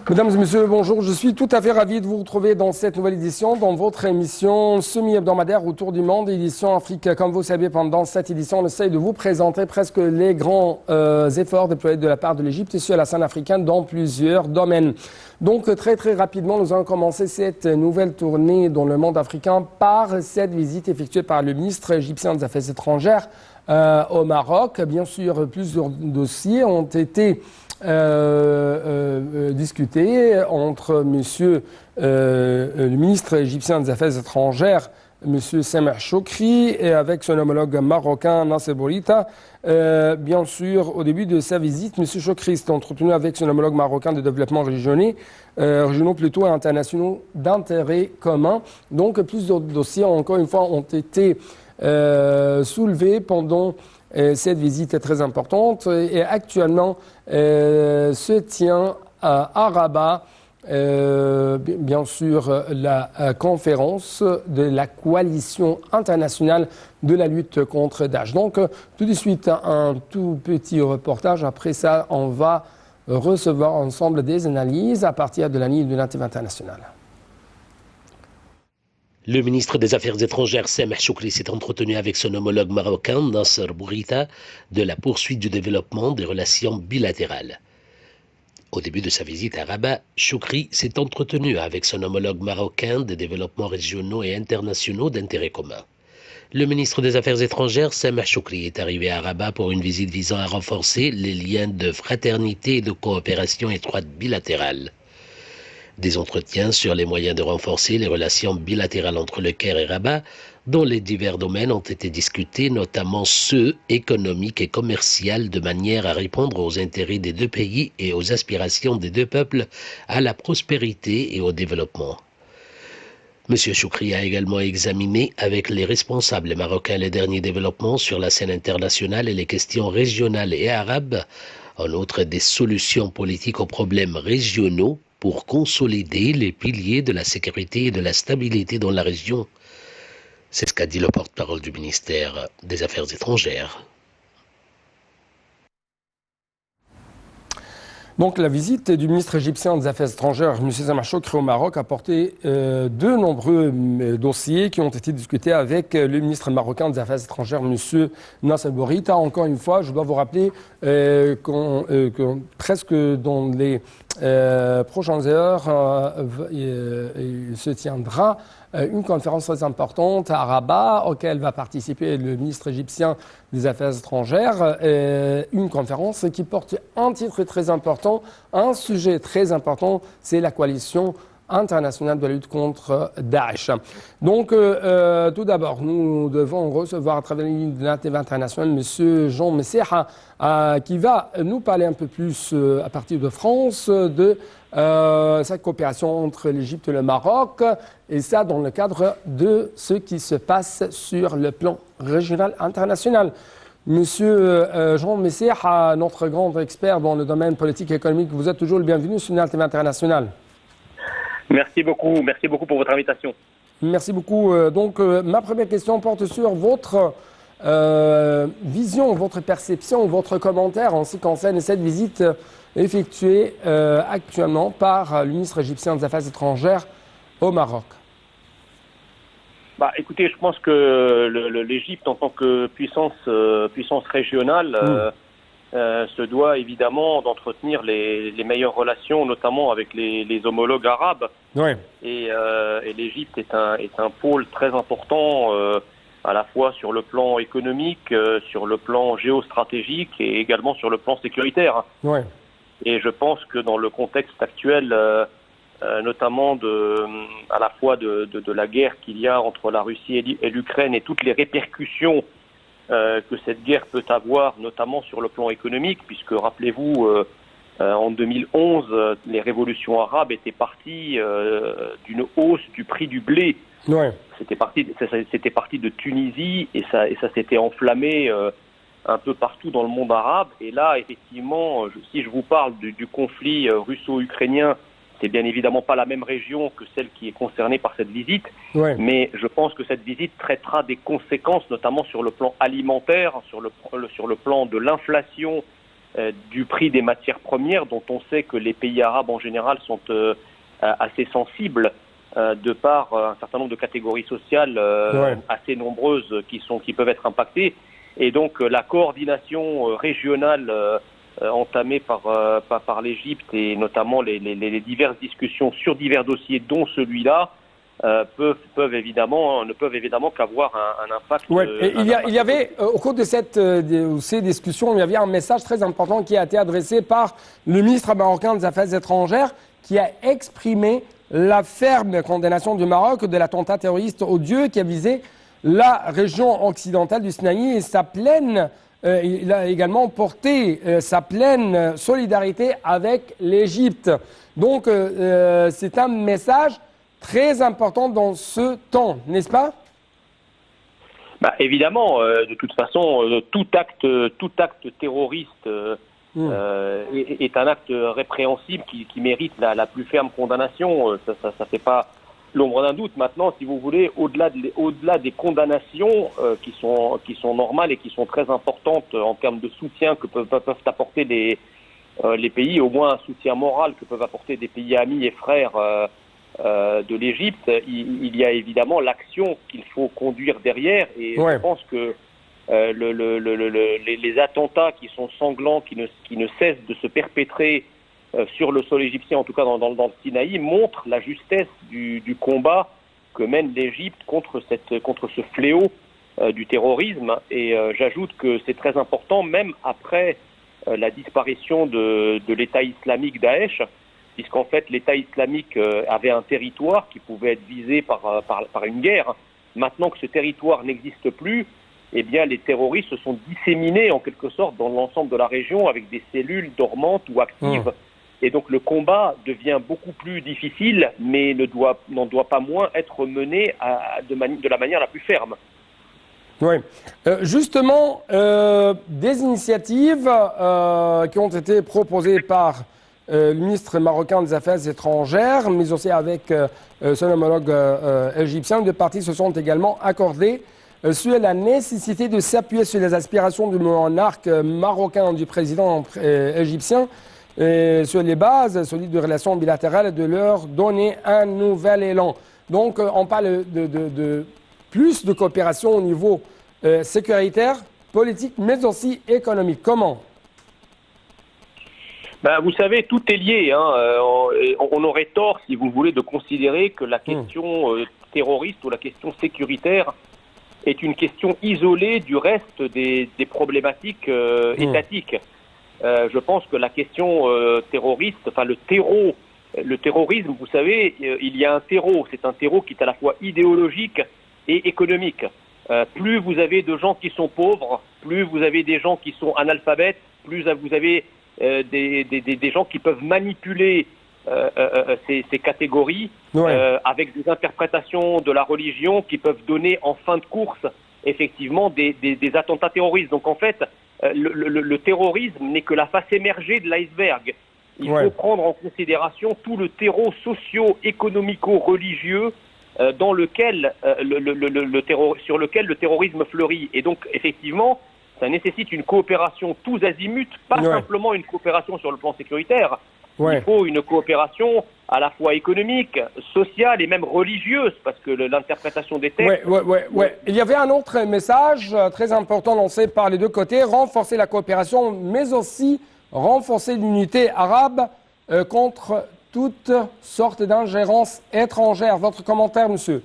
Mesdames et messieurs, bonjour. Je suis tout à fait ravi de vous retrouver dans cette nouvelle édition, dans votre émission semi-hebdomadaire Autour du monde, édition Afrique. Comme vous le savez, pendant cette édition, on essaye de vous présenter presque les grands efforts déployés de la part de l'Égypte et sur la scène africaine dans plusieurs domaines. Donc très rapidement, nous allons commencer cette nouvelle tournée dans le monde africain par cette visite effectuée par le ministre égyptien des Affaires étrangères au Maroc. Bien sûr, plusieurs dossiers ont été discuté entre le ministre égyptien des Affaires étrangères, M. Sameh Choukri, et avec son homologue marocain, Nasser Bourita. Bien sûr, au début de sa visite, M. Choukri s'est entretenu avec son homologue marocain de développement régionaux plutôt internationaux d'intérêt commun. Donc, plusieurs dossiers, encore une fois, ont été soulevés pendant cette visite est très importante et actuellement se tient à Rabat, bien sûr, la conférence de la coalition internationale de la lutte contre Daesh. Donc, tout de suite, un tout petit reportage. Après ça, on va recevoir ensemble des analyses à partir de la l'initiative internationale. Le ministre des Affaires étrangères, Sameh Choukri, s'est entretenu avec son homologue marocain, Nasser Bourita, de la poursuite du développement des relations bilatérales. Au début de sa visite à Rabat, Choukri s'est entretenu avec son homologue marocain des développements régionaux et internationaux d'intérêt commun. Le ministre des Affaires étrangères, Sameh Choukri, est arrivé à Rabat pour une visite visant à renforcer les liens de fraternité et de coopération étroite bilatérale. Des entretiens sur les moyens de renforcer les relations bilatérales entre le Caire et Rabat, dont les divers domaines ont été discutés, notamment ceux économiques et commerciaux, de manière à répondre aux intérêts des deux pays et aux aspirations des deux peuples à la prospérité et au développement. M. Choukri a également examiné avec les responsables marocains les derniers développements sur la scène internationale et les questions régionales et arabes, en outre des solutions politiques aux problèmes régionaux, pour consolider les piliers de la sécurité et de la stabilité dans la région. C'est ce qu'a dit le porte-parole du ministère des Affaires étrangères. Donc la visite du ministre égyptien des Affaires étrangères, M. Sameh Choukri, au Maroc a porté de nombreux dossiers qui ont été discutés avec le ministre marocain des Affaires étrangères, M. Nasser Bourita. Encore une fois, je dois vous rappeler que presque dans les prochaines heures, il se tiendra une conférence très importante à Rabat, auquel va participer le ministre égyptien des Affaires étrangères. Une conférence qui porte un titre très important, un sujet très important, c'est la coalition internationale de la lutte contre Daesh. Donc, tout d'abord, nous devons recevoir à travers l'initiative internationale M. Jean Messeha, qui va nous parler un peu plus à partir de France de cette coopération entre l'Égypte et le Maroc, et ça dans le cadre de ce qui se passe sur le plan régional international. Monsieur Jean Messeha, notre grand expert dans le domaine politique et économique, vous êtes toujours le bienvenu sur l'initiative internationale. Merci beaucoup pour votre invitation. Merci beaucoup. Donc, ma première question porte sur votre vision, votre perception, votre commentaire en ce qui concerne cette visite effectuée actuellement par le ministre égyptien des Affaires étrangères au Maroc. Écoutez, je pense que l'Égypte, en tant que puissance régionale, se doit évidemment d'entretenir les meilleures relations, notamment avec les homologues arabes. Oui. Et l'Égypte est un pôle très important, à la fois sur le plan économique, sur le plan géostratégique et également sur le plan sécuritaire. Oui. Et je pense que dans le contexte actuel, notamment à la fois de la guerre qu'il y a entre la Russie et l'Ukraine et toutes les répercussions que cette guerre peut avoir, notamment sur le plan économique, puisque rappelez-vous, en 2011, les révolutions arabes étaient parties d'une hausse du prix du blé. Ouais. C'était parti de Tunisie et ça s'était enflammé un peu partout dans le monde arabe. Et là, effectivement, si je vous parle du conflit russo-ukrainien, c'est bien évidemment pas la même région que celle qui est concernée par cette visite, mais je pense que cette visite traitera des conséquences, notamment sur le plan alimentaire, sur le plan de l'inflation du prix des matières premières, dont on sait que les pays arabes en général sont assez sensibles de par un certain nombre de catégories sociales assez nombreuses qui peuvent être impactées. Et donc la coordination régionale entamée par l'Égypte et notamment les diverses discussions sur divers dossiers, dont celui-là, ne peuvent évidemment qu'avoir un impact. Il y avait, au cours de ces discussions, il y avait un message très important qui a été adressé par le ministre marocain des Affaires étrangères, qui a exprimé la ferme condamnation du Maroc de l'attentat terroriste odieux qui a visé la région occidentale du Sinaï et sa pleine, il a également porté sa pleine solidarité avec l'Égypte. Donc c'est un message très important dans ce temps, n'est-ce pas? Évidemment, de toute façon, tout acte terroriste est un acte répréhensible qui mérite la plus ferme condamnation. Ça fait pas l'ombre d'un doute. Maintenant, si vous voulez, au-delà des condamnations qui sont normales et qui sont très importantes en termes de soutien que peuvent apporter les pays, au moins un soutien moral que peuvent apporter des pays amis et frères de l'Égypte, il y a évidemment l'action qu'il faut conduire derrière. Et je pense que les attentats qui sont sanglants, qui ne cessent de se perpétrer sur le sol égyptien, en tout cas dans le Sinaï, montrent la justesse du combat que mène l'Égypte contre ce fléau du terrorisme. Et j'ajoute que c'est très important, même après la disparition de l'État islamique Daesh, puisqu'en fait l'État islamique avait un territoire qui pouvait être visé par une guerre. Maintenant que ce territoire n'existe plus, eh bien les terroristes se sont disséminés en quelque sorte dans l'ensemble de la région avec des cellules dormantes ou actives. Et donc le combat devient beaucoup plus difficile, mais n'en doit pas moins être mené de la manière la plus ferme. Oui. Justement, des initiatives qui ont été proposées par le ministre marocain des Affaires étrangères, mais aussi avec son homologue égyptien, deux parties se sont également accordées sur la nécessité de s'appuyer sur les aspirations du monarque marocain, du président égyptien, sur les bases solides de relations bilatérales et de leur donner un nouvel élan. Donc, on parle de plus de coopération au niveau sécuritaire, politique, mais aussi économique. Comment ? Vous savez, tout est lié. On aurait tort, si vous voulez, de considérer que la question terroriste ou la question sécuritaire est une question isolée du reste des problématiques étatiques. Je pense que la question terroriste, enfin le terrorisme, vous savez, il y a un terreau. C'est un terreau qui est à la fois idéologique et économique. Plus vous avez de gens qui sont pauvres, plus vous avez des gens qui sont analphabètes, plus vous avez des gens qui peuvent manipuler ces catégories avec des interprétations de la religion qui peuvent donner en fin de course effectivement des attentats terroristes. Donc en fait, le terrorisme n'est que la face émergée de l'iceberg. Il faut prendre en considération tout le terreau socio-économico-religieux sur lequel le terrorisme fleurit. Et donc effectivement, ça nécessite une coopération tous azimuts, pas simplement une coopération sur le plan sécuritaire. Il faut une coopération à la fois économique, sociale et même religieuse, parce que l'interprétation des textes... Il y avait un autre message très important lancé par les deux côtés, renforcer la coopération, mais aussi renforcer l'unité arabe contre toutes sortes d'ingérences étrangères. Votre commentaire, monsieur ?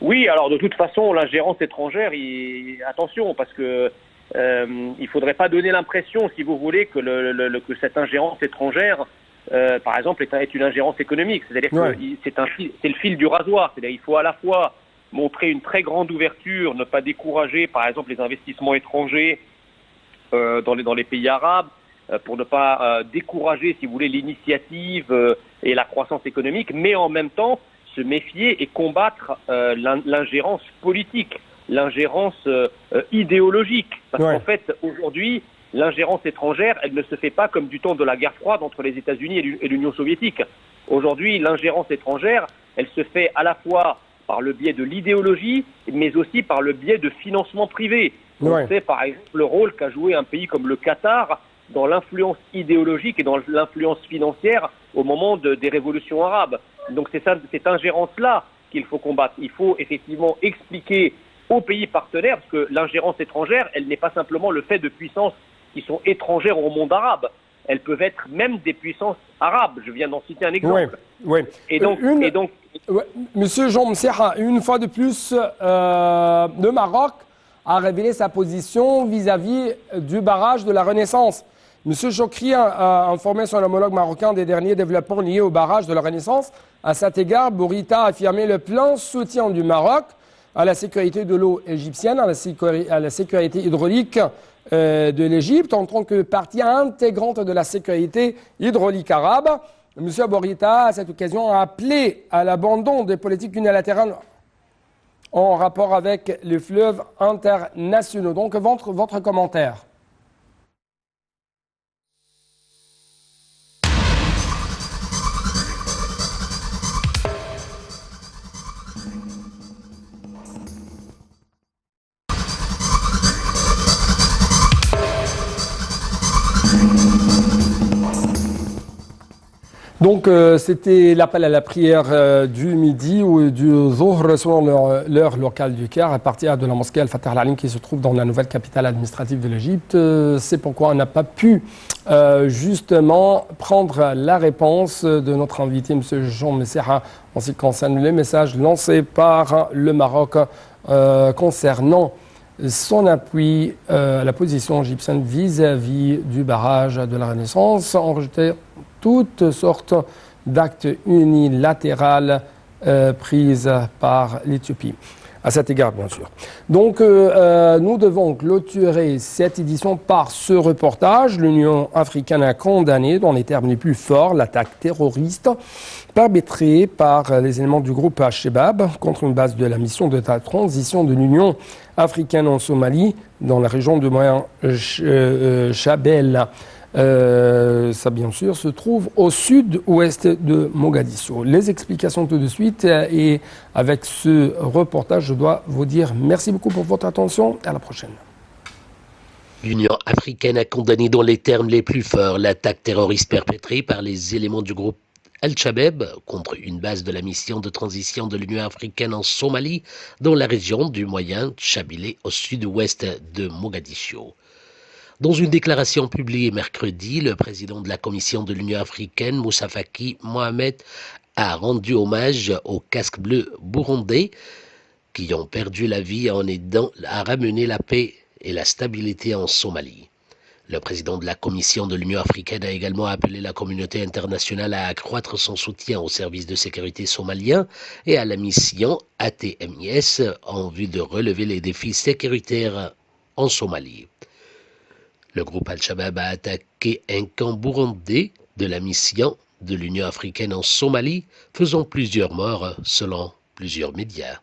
Oui, alors de toute façon, l'ingérence étrangère, attention, parce que il faudrait pas donner l'impression, si vous voulez, que cette ingérence étrangère, par exemple, est une ingérence économique. C'est-à-dire que c'est le fil du rasoir. C'est-à-dire qu'il faut à la fois montrer une très grande ouverture, ne pas décourager, par exemple, les investissements étrangers dans les pays arabes, pour ne pas décourager, si vous voulez, l'initiative et la croissance économique, mais en même temps se méfier et combattre l'ingérence politique, l'ingérence idéologique. Parce qu'en fait, aujourd'hui, l'ingérence étrangère, elle ne se fait pas comme du temps de la guerre froide entre les États-Unis et l'Union soviétique. Aujourd'hui, l'ingérence étrangère, elle se fait à la fois par le biais de l'idéologie, mais aussi par le biais de financement privé. On sait par exemple le rôle qu'a joué un pays comme le Qatar dans l'influence idéologique et dans l'influence financière au moment des révolutions arabes. Donc c'est cette ingérence-là qu'il faut combattre. Il faut effectivement expliquer aux pays partenaires, parce que l'ingérence étrangère, elle n'est pas simplement le fait de puissances qui sont étrangères au monde arabe. Elles peuvent être même des puissances arabes. Je viens d'en citer un exemple. Oui. Et donc, Monsieur Jean Msera, une fois de plus, le Maroc a révélé sa position vis-à-vis du barrage de la Renaissance. Monsieur Chokri a informé son homologue marocain des derniers développements liés au barrage de la Renaissance. À cet égard, Bourita a affirmé le plein soutien du Maroc à la sécurité de l'eau égyptienne, à la sécurité hydraulique de l'Égypte, en tant que partie intégrante de la sécurité hydraulique arabe. M. Bourita, à cette occasion, a appelé à l'abandon des politiques unilatérales en rapport avec les fleuves internationaux. Donc, votre commentaire. Donc, c'était l'appel à la prière du midi ou du Zohr selon l'heure locale du Caire à partir de la mosquée Al-Fatah Al-Alim qui se trouve dans la nouvelle capitale administrative de l'Égypte. C'est pourquoi on n'a pas pu justement prendre la réponse de notre invité, M. Jean Msera, en ce qui concerne les messages lancés par le Maroc concernant son appui à la position égyptienne vis-à-vis du barrage de la Renaissance, en rejetant toutes sortes d'actes unilatéraux pris par l'Éthiopie. À cet égard, bien sûr. Donc, nous devons clôturer cette édition par ce reportage. L'Union africaine a condamné, dans les termes les plus forts, l'attaque terroriste perpétrée par les éléments du groupe Al-Shabaab contre une base de la mission de transition de l'Union africaine en Somalie, dans la région du Moyen Shabelle. Ça, bien sûr, se trouve au sud-ouest de Mogadiscio. Les explications tout de suite. Et avec ce reportage, je dois vous dire merci beaucoup pour votre attention. À la prochaine. L'Union africaine a condamné dans les termes les plus forts l'attaque terroriste perpétrée par les éléments du groupe Al-Shabaab contre une base de la mission de transition de l'Union africaine en Somalie, dans la région du Moyen Shabelle, au sud-ouest de Mogadiscio. Dans une déclaration publiée mercredi, le président de la Commission de l'Union africaine, Moussa Faki Mohamed, a rendu hommage aux casques bleus burundais qui ont perdu la vie en aidant à ramener la paix et la stabilité en Somalie. Le président de la Commission de l'Union africaine a également appelé la communauté internationale à accroître son soutien aux services de sécurité somaliens et à la mission ATMIS en vue de relever les défis sécuritaires en Somalie. Le groupe Al-Shabaab a attaqué un camp burundais de la mission de l'Union africaine en Somalie, faisant plusieurs morts selon plusieurs médias.